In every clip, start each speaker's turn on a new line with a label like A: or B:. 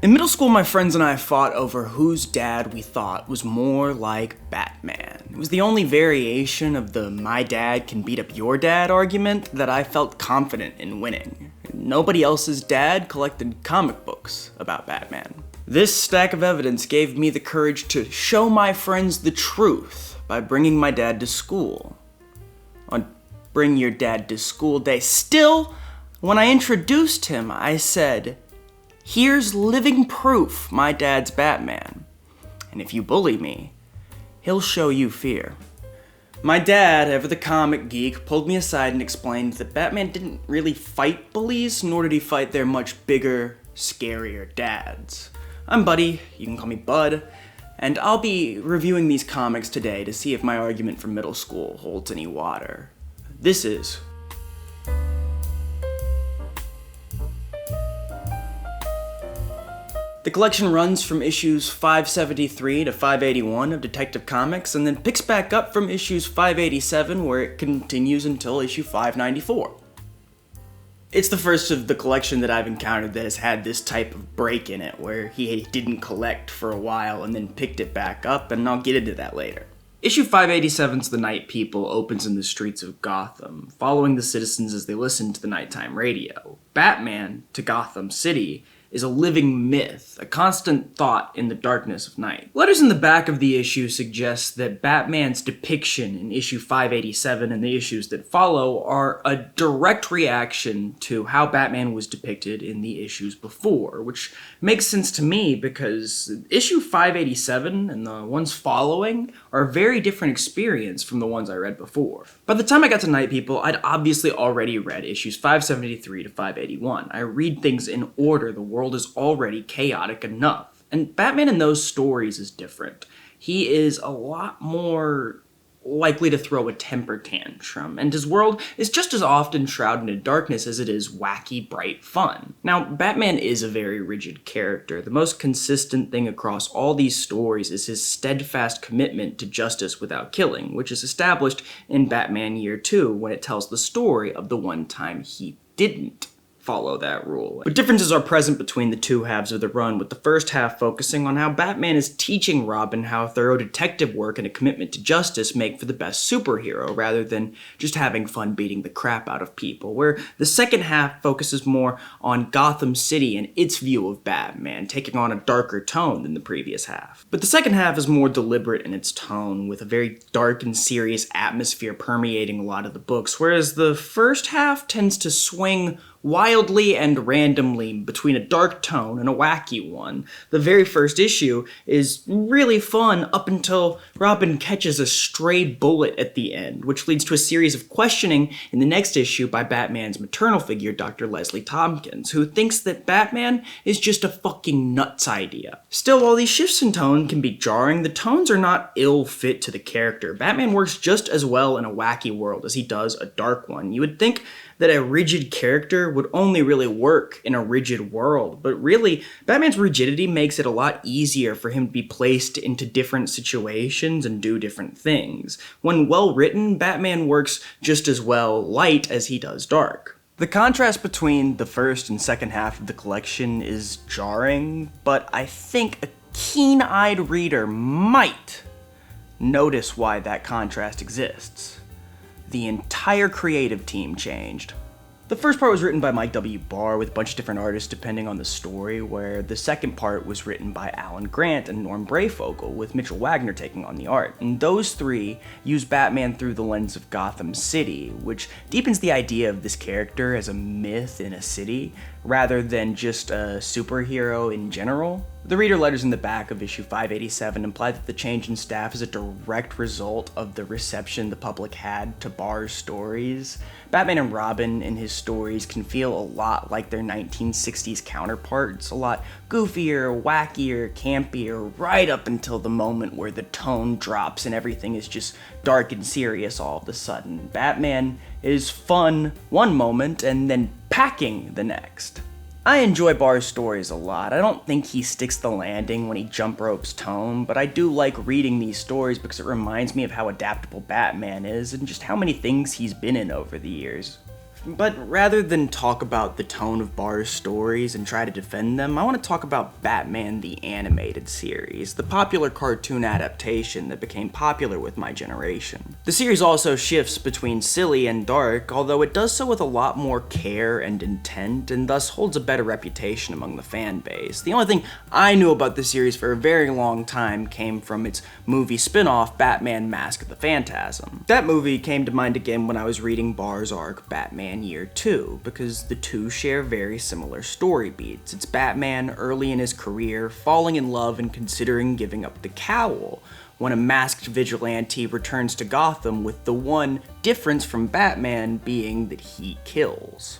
A: In middle school, my friends and I fought over whose dad we thought was more like Batman. It was the only variation of the my dad can beat up your dad argument that I felt confident in winning. Nobody else's dad collected comic books about Batman. This stack of evidence gave me the courage to show my friends the truth by bringing my dad to school. On Bring Your Dad to School Day. Still, when I introduced him, I said, "Here's living proof my dad's Batman. And if you bully me, he'll show you fear." My dad, ever the comic geek, pulled me aside and explained that Batman didn't really fight bullies, nor did he fight their much bigger, scarier dads. I'm Buddy, you can call me Bud, and I'll be reviewing these comics today to see if my argument from middle school holds any water. This is The collection runs from issues 573 to 581 of Detective Comics, and then picks back up from issues 587, where it continues until issue 594. It's the first of the collection that I've encountered that has had this type of break in it, where he didn't collect for a while and then picked it back up, and I'll get into that later. Issue 587's The Night People opens in the streets of Gotham, following the citizens as they listen to the nighttime radio. Batman, to Gotham City, is a living myth, a constant thought in the darkness of night. Letters in the back of the issue suggest that Batman's depiction in issue 587 and the issues that follow are a direct reaction to how Batman was depicted in the issues before, which makes sense to me because issue 587 and the ones following are a very different experience from the ones I read before. By the time I got to Night People, I'd obviously already read issues 573 to 581. I read things in order. The world is already chaotic enough. And Batman in those stories is different. He is a lot more likely to throw a temper tantrum, and his world is just as often shrouded in darkness as it is wacky, bright fun. Now, Batman is a very rigid character. The most consistent thing across all these stories is his steadfast commitment to justice without killing, which is established in Batman Year 2 when it tells the story of the one time he didn't follow that rule. But differences are present between the two halves of the run, with the first half focusing on how Batman is teaching Robin how thorough detective work and a commitment to justice make for the best superhero, rather than just having fun beating the crap out of people, where the second half focuses more on Gotham City and its view of Batman, taking on a darker tone than the previous half. But the second half is more deliberate in its tone, with a very dark and serious atmosphere permeating a lot of the books, whereas the first half tends to swing wildly and randomly between a dark tone and a wacky one. The very first issue is really fun up until Robin catches a stray bullet at the end, which leads to a series of questioning in the next issue by Batman's maternal figure, Dr. Leslie Tompkins, who thinks that Batman is just a fucking nuts idea. Still, while these shifts in tone can be jarring, the tones are not ill fit to the character. Batman works just as well in a wacky world as he does a dark one. You would think that a rigid character would only really work in a rigid world, but really, Batman's rigidity makes it a lot easier for him to be placed into different situations and do different things. When well written, Batman works just as well light as he does dark. The contrast between the first and second half of the collection is jarring, but I think a keen-eyed reader might notice why that contrast exists. The entire creative team changed. The first part was written by Mike W. Barr with a bunch of different artists depending on the story, where the second part was written by Alan Grant and Norm Brayfogle, with Mitchell Wagner taking on the art. And those three use Batman through the lens of Gotham City, which deepens the idea of this character as a myth in a city, rather than just a superhero in general. The reader letters in the back of issue 587 imply that the change in staff is a direct result of the reception the public had to Barr's stories. Batman and Robin in his stories can feel a lot like their 1960s counterparts, a lot goofier, wackier, campier, right up until the moment where the tone drops and everything is just dark and serious all of a sudden. Batman is fun one moment and then packing the next. I enjoy Barr's stories a lot. I don't think he sticks the landing when he jump ropes tone, but I do like reading these stories because it reminds me of how adaptable Batman is and just how many things he's been in over the years. But rather than talk about the tone of Barr's stories and try to defend them, I want to talk about Batman the Animated Series, the popular cartoon adaptation that became popular with my generation. The series also shifts between silly and dark, although it does so with a lot more care and intent, and thus holds a better reputation among the fan base. The only thing I knew about the series for a very long time came from its movie spin-off, Batman Mask of the Phantasm. That movie came to mind again when I was reading Barr's arc, Batman Year 2, because the two share very similar story beats. It's Batman early in his career, falling in love and considering giving up the cowl, when a masked vigilante returns to Gotham, with the one difference from Batman being that he kills.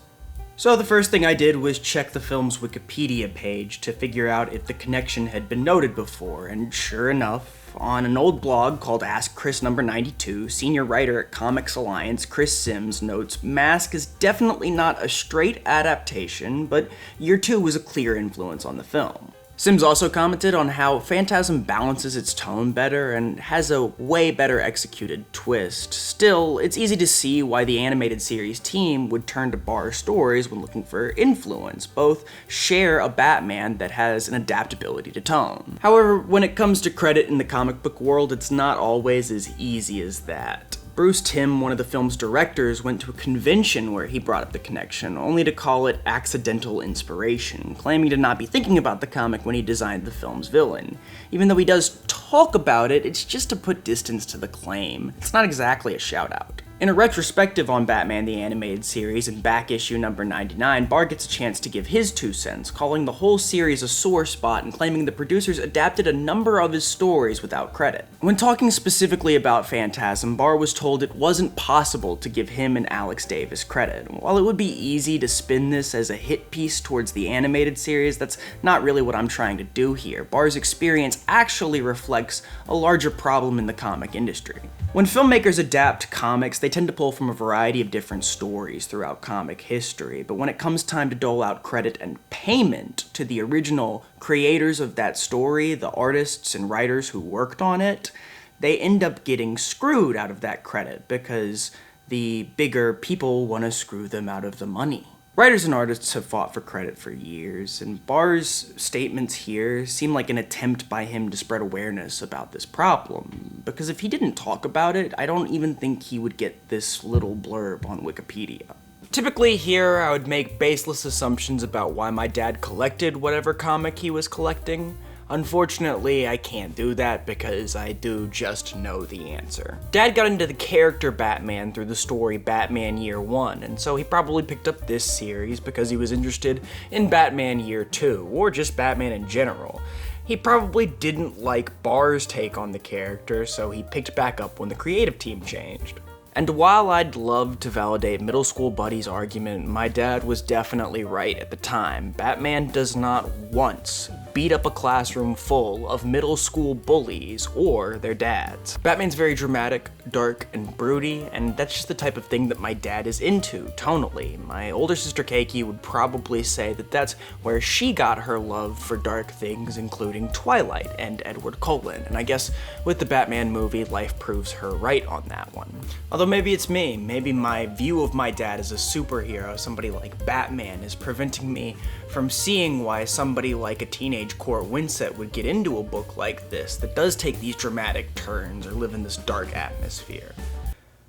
A: So the first thing I did was check the film's Wikipedia page to figure out if the connection had been noted before, and sure enough, on an old blog called Ask Chris Number 92, senior writer at Comics Alliance Chris Sims notes, Mask is definitely not a straight adaptation, but Year 2 was a clear influence on the film. Sims also commented on how Phantasm balances its tone better and has a way better executed twist. Still, it's easy to see why the animated series team would turn to Barr stories when looking for influence. Both share a Batman that has an adaptability to tone. However, when it comes to credit in the comic book world, it's not always as easy as that. Bruce Timm, one of the film's directors, went to a convention where he brought up the connection, only to call it accidental inspiration, claiming to not be thinking about the comic when he designed the film's villain. Even though he does talk about it, it's just to put distance to the claim. It's not exactly a shout-out. In a retrospective on Batman the Animated Series in back issue number 99, Barr gets a chance to give his 2 cents, calling the whole series a sore spot and claiming the producers adapted a number of his stories without credit. When talking specifically about Phantasm, Barr was told it wasn't possible to give him and Alex Davis credit. While it would be easy to spin this as a hit piece towards the animated series, that's not really what I'm trying to do here. Barr's experience actually reflects a larger problem in the comic industry. When filmmakers adapt comics, they tend to pull from a variety of different stories throughout comic history, but when it comes time to dole out credit and payment to the original creators of that story, the artists and writers who worked on it, they end up getting screwed out of that credit because the bigger people want to screw them out of the money. Writers and artists have fought for credit for years, and Barr's statements here seem like an attempt by him to spread awareness about this problem, because if he didn't talk about it, I don't even think he would get this little blurb on Wikipedia. Typically here, I would make baseless assumptions about why my dad collected whatever comic he was collecting. Unfortunately, I can't do that because I do just know the answer. Dad got into the character Batman through the story Batman Year 1, and so he probably picked up this series because he was interested in Batman Year 2, or just Batman in general. He probably didn't like Barr's take on the character, so he picked back up when the creative team changed. And while I'd love to validate Middle School Buddy's argument, my dad was definitely right at the time. Batman does not once beat up a classroom full of middle school bullies or their dads. Batman's very dramatic, dark, and broody, and that's just the type of thing that my dad is into, tonally. My older sister Keiki would probably say that that's where she got her love for dark things, including Twilight and Edward Cullen, and I guess with the Batman movie, life proves her right on that one. Although maybe it's me, maybe my view of my dad as a superhero, somebody like Batman, is preventing me from seeing why somebody like a teenage Cort would get into a book like this that does take these dramatic turns or live in this dark atmosphere.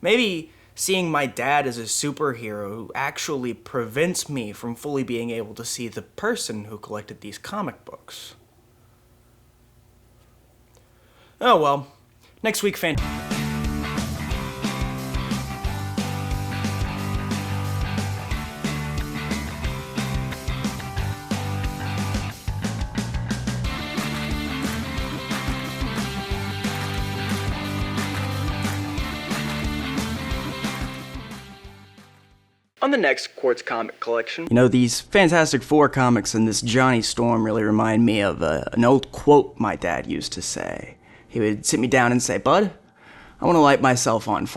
A: Maybe seeing my dad as a superhero who actually prevents me from fully being able to see the person who collected these comic books. Oh well, next week, On the next Quartz comic collection, these Fantastic Four comics and this Johnny Storm really remind me of an old quote my dad used to say. He would sit me down and say, "Bud, I want to light myself on fire."